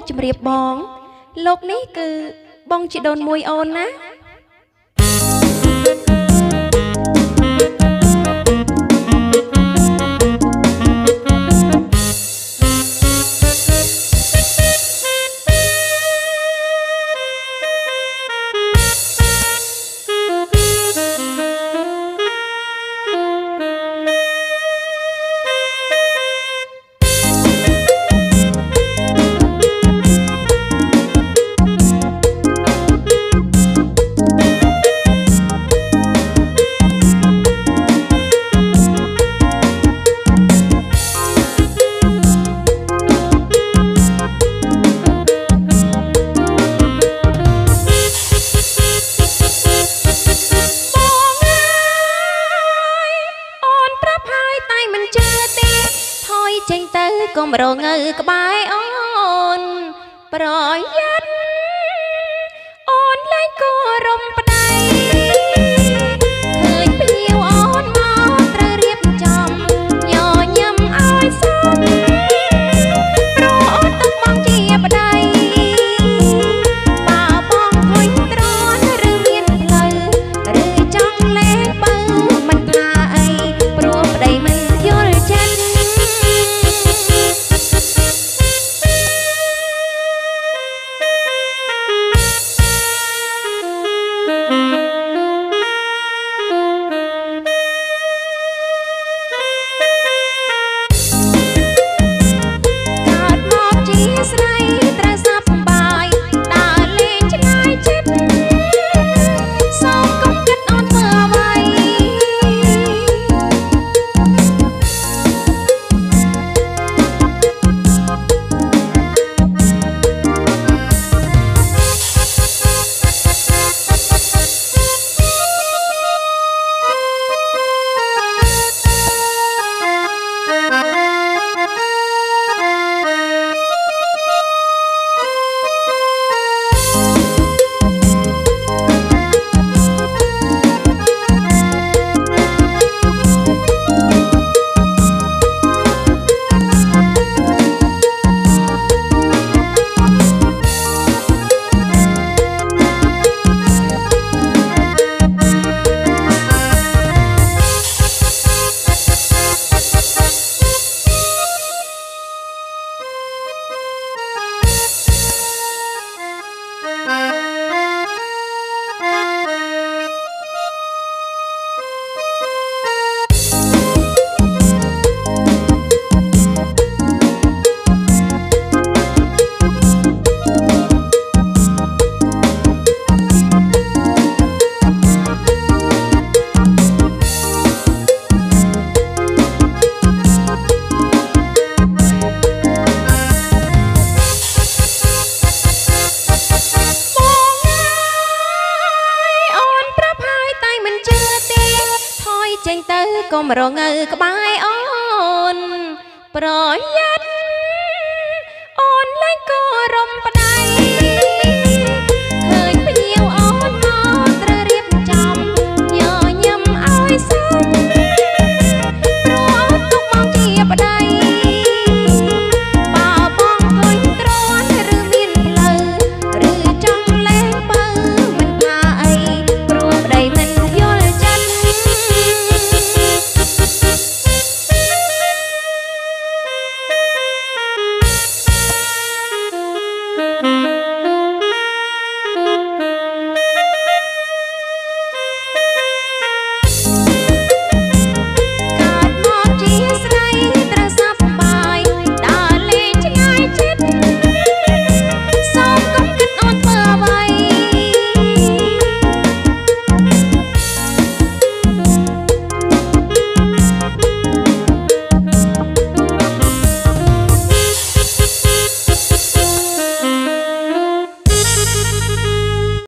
ជំរាបបងលោកនេះគឺបងជីដូនមួយអូនណាកុំរងើក្បែរអូនប្រយ័ត្នអូនលែងគោរំប្តីឃើញភ្ញៀវអូនមកត្រូវរៀបចំញញឹមឲ្យសមព្រោះអូនទឹកមកជាប្តីបើបងធុញត្រន់ឬមានផ្លូវឬចង់លេងបើមិនថាអីព្រោះប្តីមិនយល់ចិត្តចេញទៅកុំរងើក្បែរអូនប្រយ័ត្ន